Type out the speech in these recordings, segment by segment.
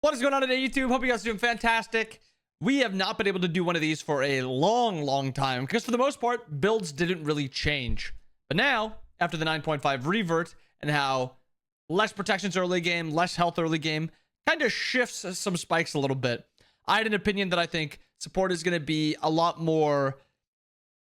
What is going on today, YouTube? Hope you guys are doing fantastic. We have not been able to do one of these for a long time because for the most part, builds didn't really change. But now, after the 9.5 revert and how less protections early game, less health early game, kind of shifts some spikes a little bit. I had an opinion that I think support is going to be a lot more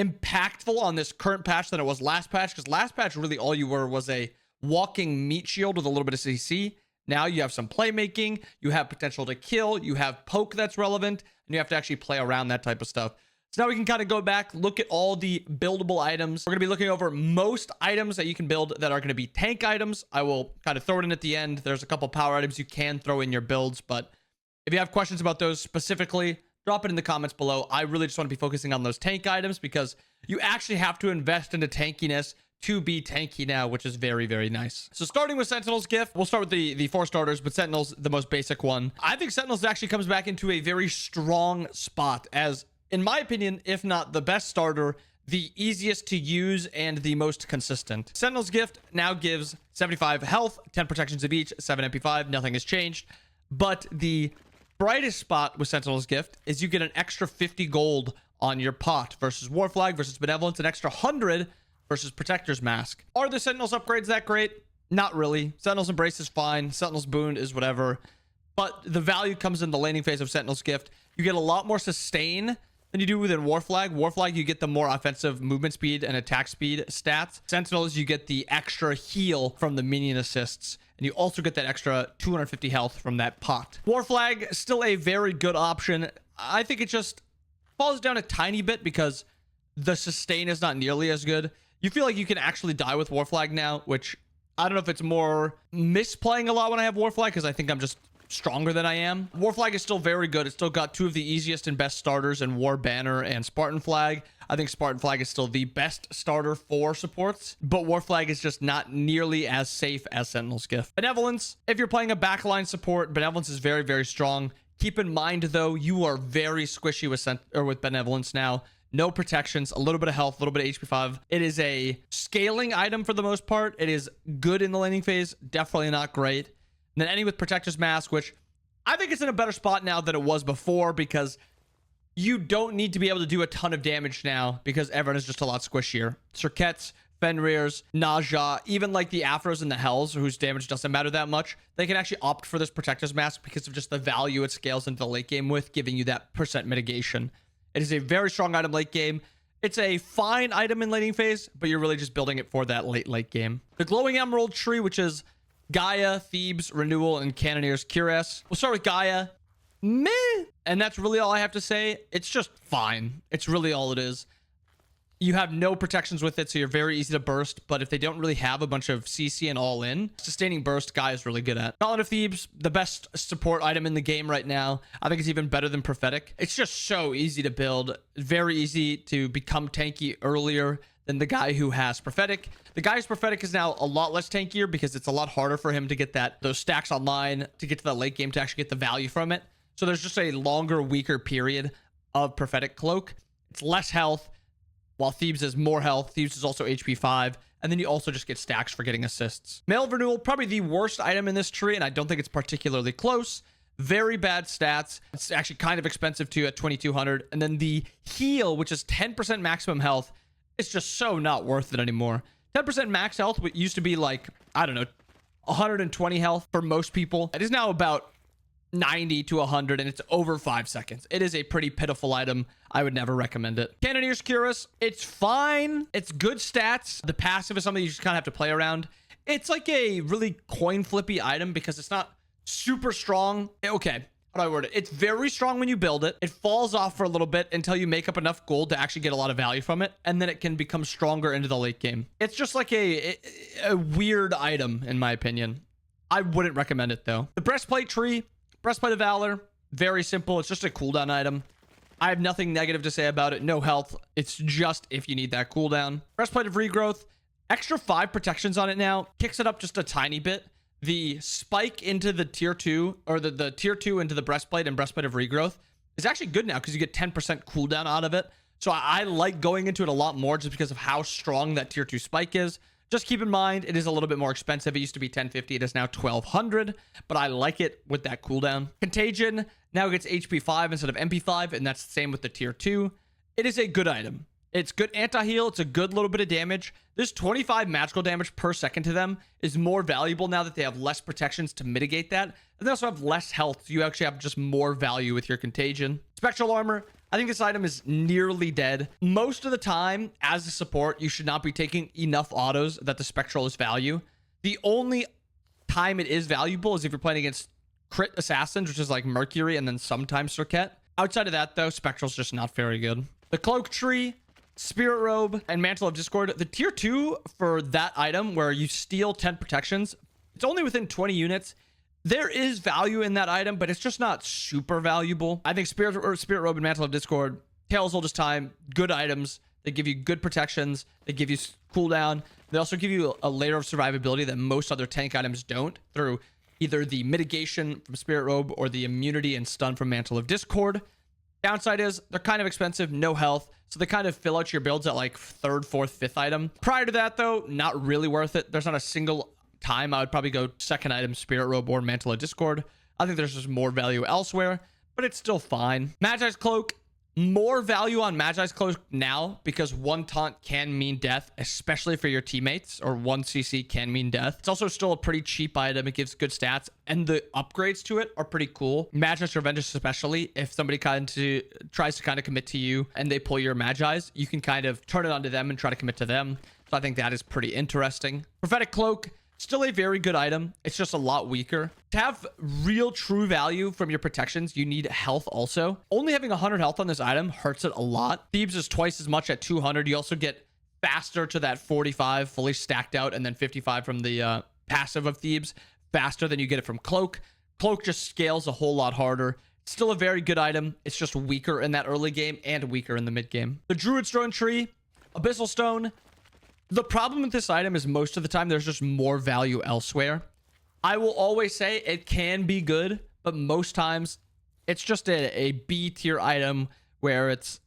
impactful on this current patch than it was last patch, because last patch really all you were was a walking meat shield with a little bit of CC. Now you have some playmaking, you have potential to kill, you have poke that's relevant, and you have to actually play around that type of stuff. So now we can kind of go back, look at all the buildable items. We're going to be looking over most items that you can build that are going to be tank items. I will kind of throw it in at the end. There's a couple power items you can throw in your builds, but if you have questions about those specifically, drop it in the comments below. I really just want to be focusing on those tank items because you actually have to invest into tankiness to be tanky now, which is very nice. So starting with Sentinel's gift, we'll start with the 4 starters, but Sentinel's the most basic one. I think Sentinel's actually comes back into a very strong spot as, in my opinion, if not the best starter, the easiest to use and the most consistent. Sentinel's gift now gives 75 health, 10 protections of each, 7 MP5, nothing has changed. But the brightest spot with Sentinel's gift is you get an extra 50 gold on your pot versus War Flag versus Benevolence, an extra 100 versus Protector's Mask. Are the Sentinel's upgrades that great? Not really. Sentinel's Embrace is fine. Sentinel's Boon is whatever. But the value comes in the laning phase of Sentinel's gift. You get a lot more sustain than you do within War Flag. War Flag, you get the more offensive movement speed and attack speed stats. Sentinels, you get the extra heal from the minion assists. And you also get that extra 250 health from that pot. War Flag, still a very good option. I think it just falls down a tiny bit because the sustain is not nearly as good. You feel like you can actually die with War Flag now, which I don't know if it's more misplaying a lot when I have War Flag because I think I'm just stronger than I am. War Flag is still very good. It's still got 2 of the easiest and best starters in War Banner and Spartan Flag. I think Spartan Flag is still the best starter for supports, but War Flag is just not nearly as safe as Sentinel's gift. Benevolence, if you're playing a backline support, Benevolence is very strong. Keep in mind though, you are very squishy with Benevolence now. No protections, a little bit of health, a little bit of HP 5. It is a scaling item for the most part. It is good in the laning phase, definitely not great. And then ending with Protector's Mask, which I think it's in a better spot now than it was before because you don't need to be able to do a ton of damage now because everyone is just a lot squishier. Circuits, Fenrir's, Naja, even like the Afros and the Hells, whose damage doesn't matter that much, they can actually opt for this Protector's Mask because of just the value it scales into the late game with, giving you that % mitigation. It is a very strong item late game. It's a fine item in laning phase, but you're really just building it for that late game. The Glowing Emerald tree, which is Gaia, Thieves, Renewal, and Cannoneer's Cuirass. We'll start with Gaia. Meh. And that's really all I have to say. It's just fine. It's really all it is. You have no protections with it, so you're very easy to burst. But if they don't really have a bunch of CC and all in, sustaining burst, Gaia is really good at. Gauntlet of Thieves, the best support item in the game right now. I think it's even better than Prophetic. It's just so easy to build. Very easy to become tanky earlier than the guy who has Prophetic. The guy who's Prophetic is now a lot less tankier because it's a lot harder for him to get those stacks online, to get to that late game, to actually get the value from it. So there's just a longer, weaker period of Prophetic Cloak. It's less health, while Thieves is more health. Thieves is also HP 5. And then you also just get stacks for getting assists. Mail of Renewal, probably the worst item in this tree, and I don't think it's particularly close. Very bad stats. It's actually kind of expensive too at 2,200. And then the heal, which is 10% maximum health, it's just so not worth it anymore. 10% max health, what used to be like, I don't know, 120 health for most people. It is now about 90 to 100, and it's over 5 seconds. It is a pretty pitiful item. I would never recommend it. Cannoneer's Cuirass, it's fine. It's good stats. The passive is something you just kind of have to play around. It's like a really coin flippy item because it's not super strong. Okay, how do I word it? It's very strong when you build it. It falls off for a little bit until you make up enough gold to actually get a lot of value from it, and then it can become stronger into the late game. It's just like a weird item, in my opinion. I wouldn't recommend it, though. The Breastplate tree, Breastplate of Valor, very simple. It's just a cooldown item. I have nothing negative to say about it. No health. It's just if you need that cooldown. Breastplate of Regrowth, extra 5 protections on it now. Kicks it up just a tiny bit. The spike into the tier 2, or the tier 2 into the Breastplate and Breastplate of Regrowth is actually good now because you get 10% cooldown out of it. So I like going into it a lot more just because of how strong that tier 2 spike is. Just keep in mind, it is a little bit more expensive. It used to be 1050. It is now 1200, but I like it with that cooldown. Contagion now gets HP 5 instead of MP 5, and that's the same with the tier 2. It is a good item. It's good anti-heal. It's a good little bit of damage. This 25 magical damage per second to them is more valuable now that they have less protections to mitigate that. And they also have less health. So you actually have just more value with your contagion. Spectral armor. I think this item is nearly dead. Most of the time, as a support, you should not be taking enough autos that the spectral is value. The only time it is valuable is if you're playing against crit assassins, which is like Mercury and then sometimes Circuit. Outside of that, though, spectral's just not very good. The Cloak tree, Spirit Robe, and Mantle of Discord. The tier 2 for that item where you steal 10 protections, it's only within 20 units. There is value in that item, but it's just not super valuable. I think Spirit Robe and Mantle of Discord, Tails Oldest Time, good items. They give you good protections. They give you cooldown. They also give you a layer of survivability that most other tank items don't through either the mitigation from Spirit Robe or the immunity and stun from Mantle of Discord. Downside is they're kind of expensive, no health, so they kind of fill out your builds at like 3rd, 4th, 5th item. Prior to that, though, not really worth it. There's not a single time I would probably go 2nd item, Spirit Robe or Mantle of Discord. I think there's just more value elsewhere, but it's still fine. Magi's Cloak, more value on Magi's Cloak now because 1 taunt can mean death, especially for your teammates, or 1 CC can mean death. It's also still a pretty cheap item. It gives good stats, and the upgrades to it are pretty cool. Magi's Revenge, especially if somebody tries to kind of commit to you and they pull your Magi's, you can kind of turn it onto them and try to commit to them. So I think that is pretty interesting. Prophetic Cloak, still a very good item. It's just a lot weaker. To have real true value from your protections, you need health also. Only having 100 health on this item hurts it a lot. Thieves is twice as much at 200. You also get faster to that 45 fully stacked out, and then 55 from the passive of Thieves, faster than you get it from Cloak. Cloak just scales a whole lot harder. Still a very good item. It's just weaker in that early game and weaker in the mid game. The Druid Stone Tree, Abyssal Stone. The problem with this item is most of the time there's just more value elsewhere. I will always say it can be good, but most times it's just a B tier item where it's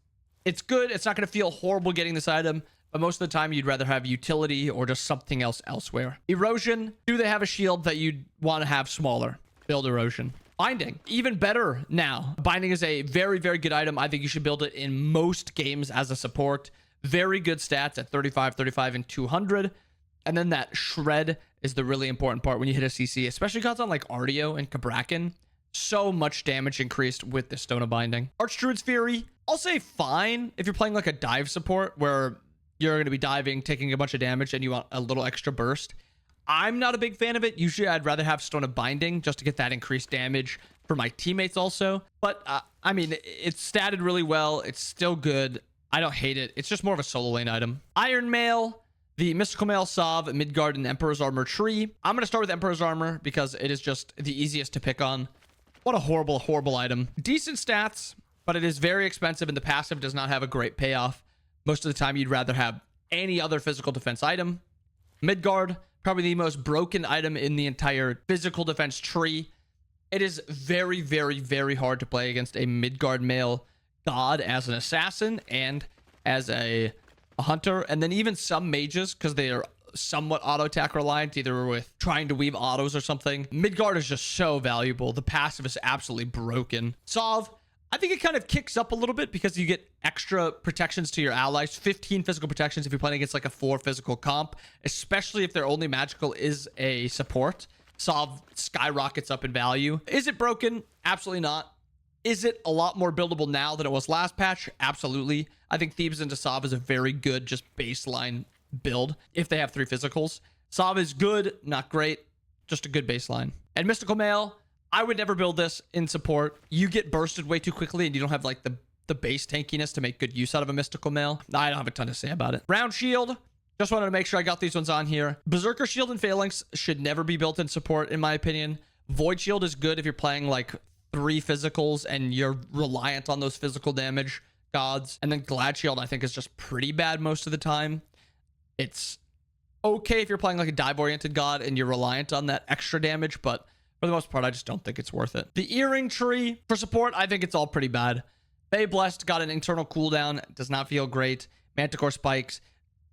good. It's not going to feel horrible getting this item, but most of the time you'd rather have utility or just something else elsewhere. Erosion. Do they have a shield that you'd want to have smaller? Build Erosion. Binding, even better now. Binding is a very, very good item. I think you should build it in most games as a support. Very good stats at 35, 35, and 200. And then that shred is the really important part when you hit a CC, especially cards on like Artio and Cabrakan. So much damage increased with the Stone of Binding. Archdruid's Fury, I'll say fine if you're playing like a dive support where you're going to be diving, taking a bunch of damage, and you want a little extra burst. I'm not a big fan of it. Usually I'd rather have Stone of Binding just to get that increased damage for my teammates also. But I mean, it's statted really well. It's still good. I don't hate it. It's just more of a solo lane item. Iron Mail, the Mystical Mail, Sov, Midgard, and Emperor's Armor tree. I'm going to start with Emperor's Armor because it is just the easiest to pick on. What a horrible, horrible item. Decent stats, but it is very expensive and the passive does not have a great payoff. Most of the time, you'd rather have any other physical defense item. Midgard, probably the most broken item in the entire physical defense tree. It is very, very, very hard to play against a Midgard Mail god as an assassin and as a hunter, and then even some mages because they are somewhat auto attack reliant, either with trying to weave autos or something. Midgard is just so valuable. The passive is absolutely broken. Sov, I think it kind of kicks up a little bit because you get extra protections to your allies, 15 physical protections if you're playing against like a 4 physical comp, especially if their only magical is a support. Sov skyrockets up in value. Is it broken? Absolutely not. Is it a lot more buildable now than it was last patch? Absolutely. I think Thieves into Sov is a very good just baseline build if they have 3 physicals. Sov is good, not great, just a good baseline. And Mystical Mail, I would never build this in support. You get bursted way too quickly and you don't have like the base tankiness to make good use out of a Mystical Mail. I don't have a ton to say about it. Round Shield, just wanted to make sure I got these ones on here. Berserker Shield and Phalanx should never be built in support in my opinion. Void Shield is good if you're playing like 3 physicals and you're reliant on those physical damage gods. And then Glad Shield I think is just pretty bad most of the time. It's okay if you're playing like a dive oriented god and you're reliant on that extra damage, but for the most part I just don't think it's worth it. The Earring Tree for support, I think it's all pretty bad. Bay Blessed got an internal cooldown, does not feel great. Manticore Spikes,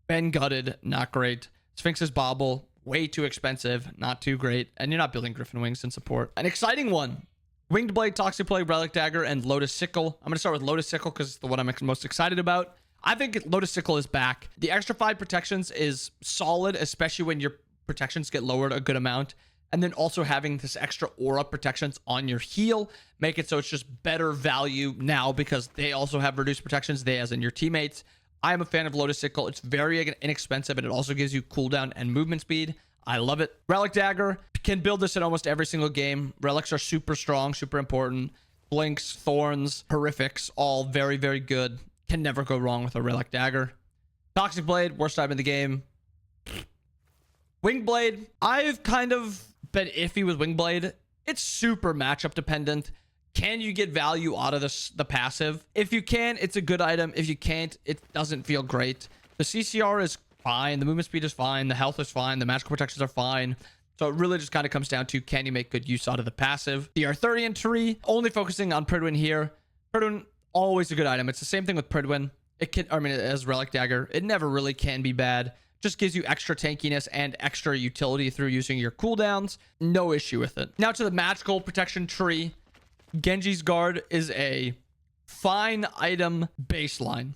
Ben Gutted, not great. Sphinx's Bauble, way too expensive, not too great, and you're not building Griffin Wings in support. An exciting one. Winged Blade, Toxic Plague, Relic Dagger, and Lotus Sickle. I'm going to start with Lotus Sickle because it's the one I'm most excited about. I think Lotus Sickle is back. The extra 5 protections is solid, especially when your protections get lowered a good amount. And then also having this extra aura protections on your heal make it so it's just better value now because they also have reduced protections, they as in your teammates. I am a fan of Lotus Sickle. It's very inexpensive and it also gives you cooldown and movement speed. I love it. Relic Dagger, can build this in almost every single game. Relics are super strong, super important. Blinks, Thorns, Horrifics, all very, very good. Can never go wrong with a Relic Dagger. Toxic Blade, worst item in the game. Winged Blade, I've kind of been iffy with Winged Blade. It's super matchup dependent. Can you get value out of the passive? If you can, it's a good item. If you can't, it doesn't feel great. The CCR is fine. The movement speed is fine. The health is fine. The magical protections are fine. So it really just kind of comes down to, can you make good use out of the passive? The Arthurian Tree, only focusing on Pridwin here. Pridwin, always a good item. It's the same thing with Pridwin. It can, I mean, as Relic Dagger, it never really can be bad. Just gives you extra tankiness and extra utility through using your cooldowns. No issue with it. Now to the magical protection tree. Genji's Guard is a fine item baseline.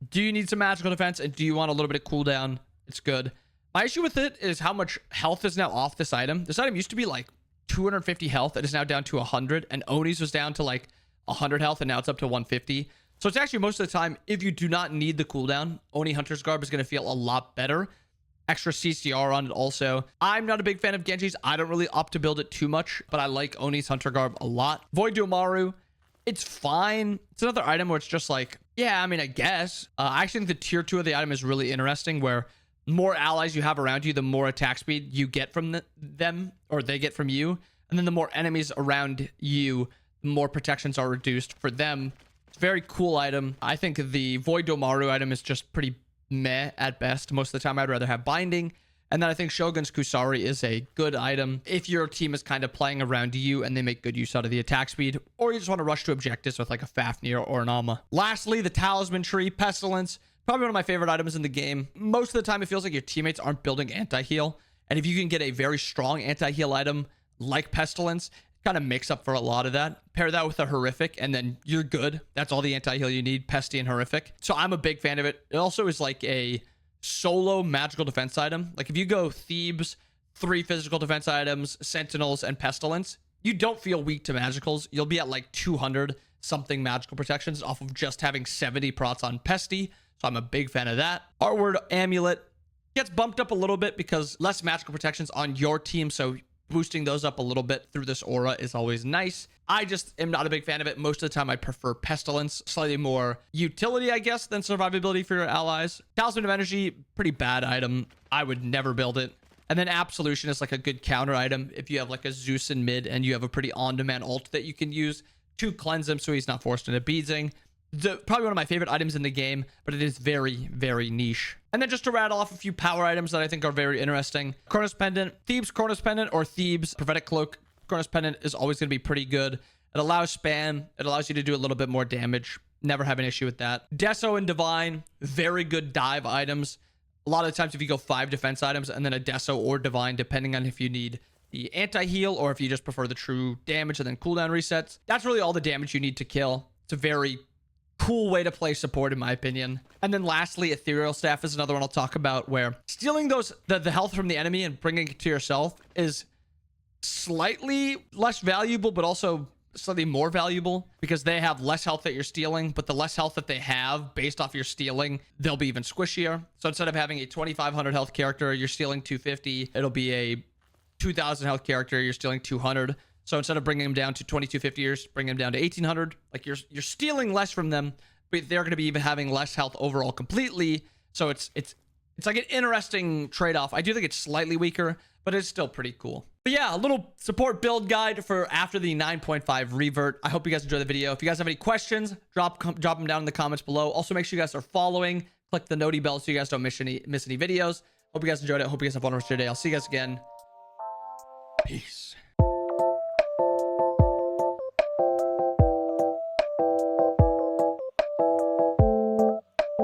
Do you need some magical defense and do you want a little bit of cooldown? It's good. My issue with it is how much health is now off this item. This item used to be like 250 health. It is now down to 100. And Oni's was down to like 100 health and now it's up to 150. So it's actually most of the time, if you do not need the cooldown, Oni Hunter's Garb is going to feel a lot better. Extra CCR on it also. I'm not a big fan of Genji's. I don't really opt to build it too much, but I like Oni's Hunter Garb a lot. Void Domaru, it's fine. It's another item where it's just like, yeah, I mean, I guess. I actually think the tier 2 of the item is really interesting, where more allies you have around you, the more attack speed you get from them, or they get from you. And then the more enemies around you, the more protections are reduced for them. It's a very cool item. I think the Void Domaru item is just pretty meh at best. Most of the time, I'd rather have Binding. And then I think Shogun's Kusari is a good item if your team is kind of playing around you and they make good use out of the attack speed, or you just want to rush to objectives with like a Fafnir or an Alma. Lastly, the Talisman Tree, Pestilence. Probably one of my favorite items in the game. Most of the time, it feels like your teammates aren't building anti-heal. And if you can get a very strong anti-heal item like Pestilence, it kind of makes up for a lot of that. Pair that with a Horrific, and then you're good. That's all the anti-heal you need, Pesty and Horrific. So I'm a big fan of it. It also is like a solo magical defense item. Like if you go Thieves, 3 physical defense items, Sentinels, and Pestilence, you don't feel weak to magicals. You'll be at like 200 something magical protections off of just having 70 prots on Pesty. So I'm a big fan of that. Artward Amulet gets bumped up a little bit because less magical protections on your team. So boosting those up a little bit through this aura is always nice. I just am not a big fan of it. Most of the time, I prefer Pestilence. Slightly more utility, I guess, than survivability for your allies. Talisman of Energy, pretty bad item. I would never build it. And then Absolution is like a good counter item if you have like a Zeus in mid and you have a pretty on-demand ult that you can use to cleanse him so he's not forced into beadsing. Probably one of my favorite items in the game, but it is very, very niche. And then just to rattle off a few power items that I think are very interesting. Chronos Pendant, Thieves Chronos Pendant, or Thieves Prophetic Cloak. Chronos Pendant is always going to be pretty good. It allows spam. It allows you to do a little bit more damage. Never have an issue with that. Deso and Divine, very good dive items. A lot of times if you go 5 defense items and then a Deso or Divine, depending on if you need the anti-heal or if you just prefer the true damage and then cooldown resets, that's really all the damage you need to kill. It's a very cool way to play support in my opinion. And then lastly, Ethereal Staff is another one I'll talk about, where stealing the health from the enemy and bringing it to yourself is slightly less valuable, but also slightly more valuable because they have less health that you're stealing, but the less health that they have based off your stealing, they'll be even squishier. So instead of having a 2,500 health character, you're stealing 250, it'll be a 2,000 health character, you're stealing 200. So instead of bringing them down to 2,250, you're bringing them down to 1,800. Like you're stealing less from them, but they're going to be even having less health overall completely. So it's like an interesting trade-off. I do think it's slightly weaker, but it's still pretty cool. But yeah, a little support build guide for after the 9.5 revert. I hope you guys enjoyed the video. If you guys have any questions, drop them down in the comments below. Also, make sure you guys are following. Click the noti bell so you guys don't miss any videos. Hope you guys enjoyed it. Hope you guys have fun with your day. I'll see you guys again. Peace.